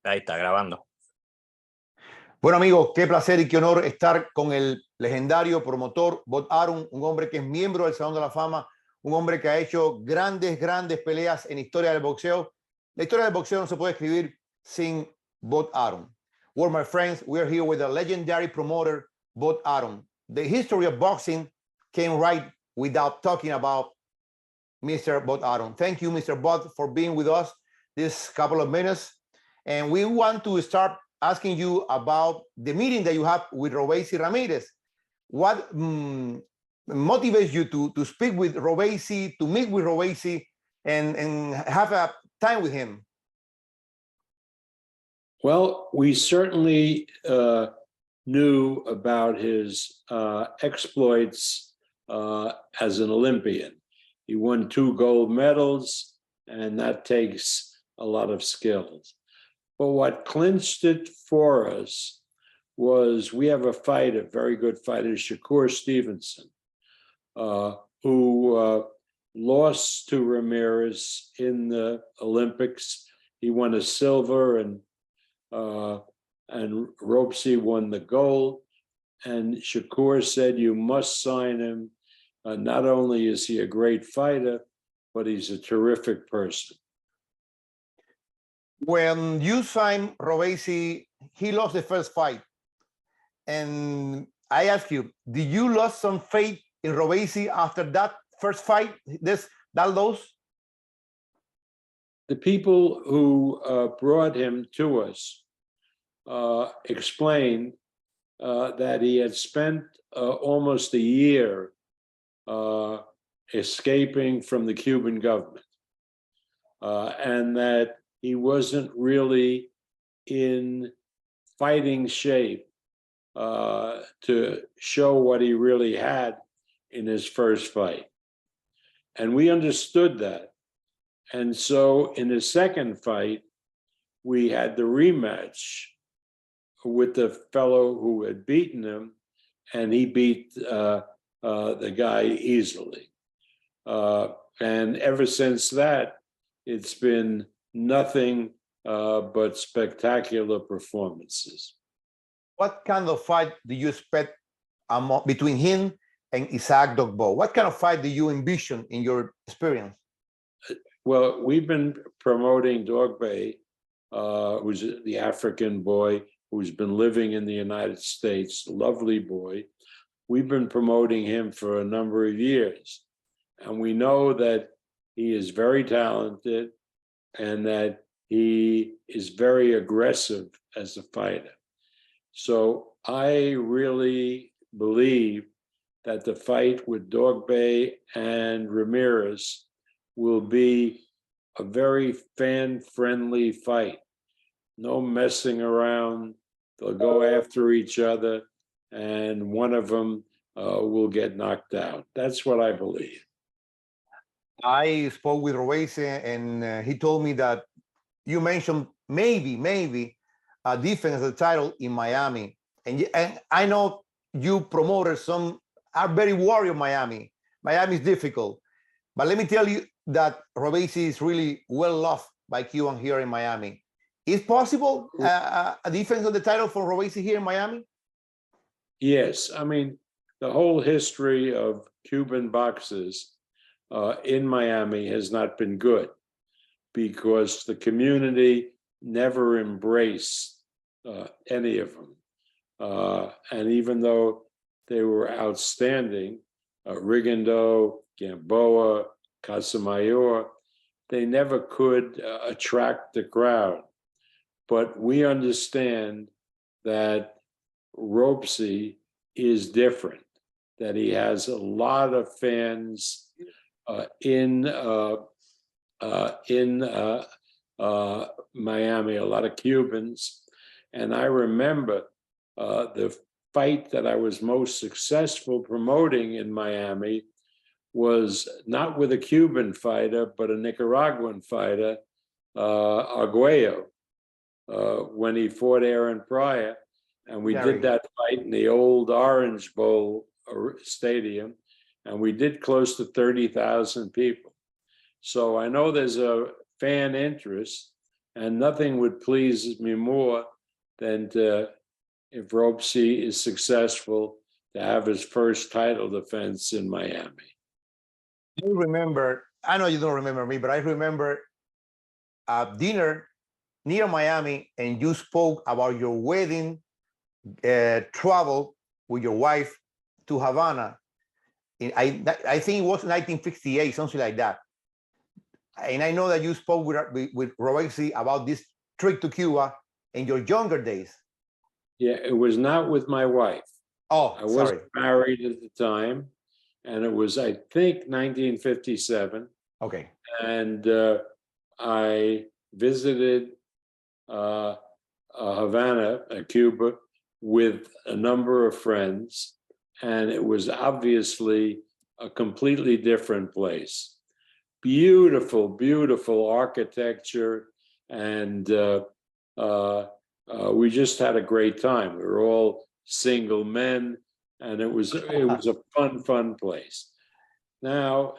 Ahí está, grabando. Bueno, amigos, qué placer y qué honor estar con el legendario promotor Bob Arum, un hombre que es miembro del Salón de la Fama, un hombre que ha hecho grandes peleas en historia del boxeo. La historia del boxeo no se puede escribir sin Bob Arum. Well, my friends, we are here with the legendary promoter, Bob Arum. The history of boxing came right without talking about Mr. Bob Arum. Thank you, Mr. Bob, for being with us this couple of minutes. And we want to start asking you about the meeting that you have with Robeisy Ramírez. What motivates you to speak with Robeisy, to meet with Robeisy, and have a time with him? Well, we certainly knew about his exploits as an Olympian. He won 2 gold medals, and that takes a lot of skills. But what clinched it for us was we have a fighter, very good fighter, Shakur Stevenson, who lost to Ramírez in the Olympics. He won a silver, and Robeisy won the gold. And Shakur said, "You must sign him. Not only is he a great fighter, but he's a terrific person." When you signed Robeisy, he lost the first fight. And I ask you, did you lose some faith in Robeisy after that first fight, that loss? The people who brought him to us explained that he had spent almost a year escaping from the Cuban government, and that he wasn't really in fighting shape to show what he really had in his first fight. And we understood that. And so in his second fight, we had the rematch with the fellow who had beaten him, and he beat the guy easily. And ever since that, it's been nothing but spectacular performances. What kind of fight do you expect between him and Isaac Dogboe? What kind of fight do you envision in your experience? Well, we've been promoting Dogboe, who's the African boy who's been living in the United States, lovely boy. We've been promoting him for a number of years. And we know that he is very talented and that he is very aggressive as a fighter. So I really believe that the fight with Dogboe and Ramírez will be a very fan-friendly fight. No messing around. They'll go after each other, and one of them will get knocked out. That's what I believe. I spoke with Robeisy, and he told me that you mentioned maybe a defense of the title in Miami. And I know you promoters, some are very worried of Miami. Miami is difficult. But let me tell you that Robeisy is really well loved by Cuban here in Miami. Is possible a defense of the title for Robeisy here in Miami? Yes. I mean, the whole history of Cuban boxers in Miami has not been good because the community never embraced any of them. And even though they were outstanding, Rigondeaux, Gamboa, Casamayor, they never could attract the crowd. But we understand that Robeisy is different, that he has a lot of fans in Miami, a lot of Cubans. And I remember the fight that I was most successful promoting in Miami was not with a Cuban fighter, but a Nicaraguan fighter, Arguello, when he fought Aaron Pryor. And we did that fight in the old Orange Bowl stadium, and we did close to 30,000 people. So I know there's a fan interest, And nothing would please me more than to, if Robeisy is successful, to have his first title defense in Miami. You remember, I know you don't remember me, but I remember a dinner near Miami, and you spoke about your wedding travel with your wife to Havana. I think it was 1958, something like that. And I know that you spoke with Robeisy about this trip to Cuba in your younger days. Yeah, it was not with my wife. Oh, I wasn't married at the time, and it was, I think, 1957. Okay. And I visited Havana, Cuba, with a number of friends, and it was obviously a completely different place. Beautiful, beautiful architecture, and we just had a great time. We were all single men, and it was a fun place. Now,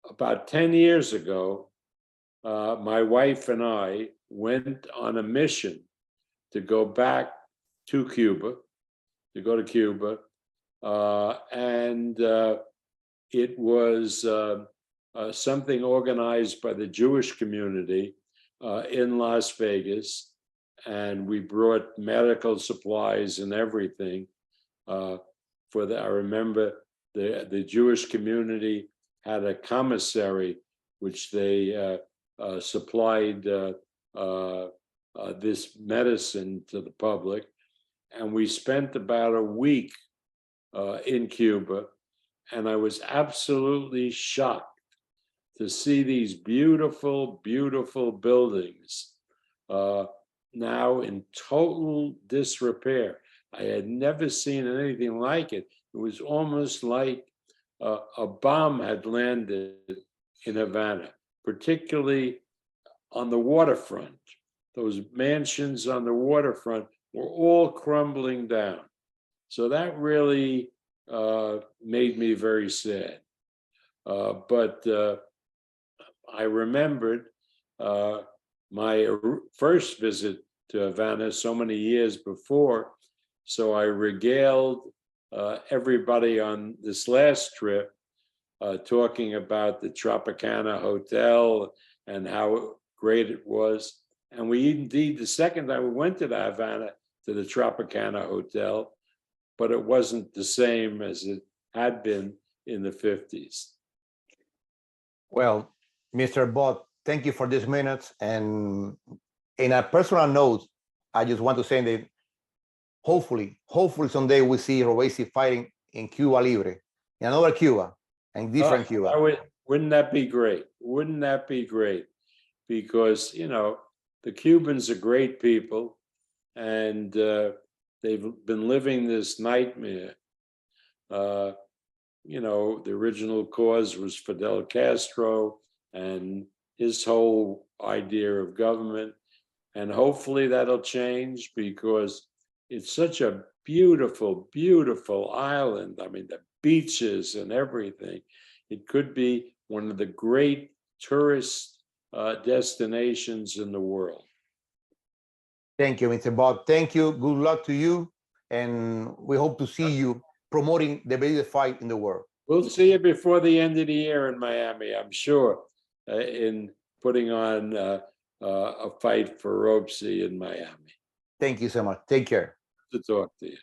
about 10 years ago, my wife and I went on a mission to go back to Cuba, and it was something organized by the Jewish community in Las Vegas, and we brought medical supplies and everything for the. I remember the Jewish community had a commissary which they supplied this medicine to the public, and we spent about a week in Cuba, and I was absolutely shocked to see these beautiful, beautiful buildings now in total disrepair. I had never seen anything like it. It was almost like a bomb had landed in Havana, particularly on the waterfront. Those mansions on the waterfront were all crumbling down. So that really made me very sad. But I remembered my first visit to Havana so many years before, so I regaled everybody on this last trip talking about the Tropicana Hotel and how great it was. And we indeed, the second time we went to the Havana, to the Tropicana Hotel, but it wasn't the same as it had been in the 50s. Well, Mr. Bob, thank you for these minutes. And in a personal note, I just want to say that hopefully someday we see Robeisy fighting in Cuba Libre, in another Cuba, and different Cuba. Wouldn't that be great? Wouldn't that be great? Because, you know, the Cubans are great people, and they've been living this nightmare. You know, the original cause was Fidel Castro and his whole idea of government. And hopefully that'll change, because it's such a beautiful, beautiful island. I mean, the beaches and everything. It could be one of the great tourist destinations in the world. Thank you, Mr. Bob. Thank you. Good luck to you. And we hope to see you promoting the biggest fight in the world. We'll see you before the end of the year in Miami, I'm sure, in putting on a fight for Robeisy in Miami. Thank you so much. Take care. To talk to you.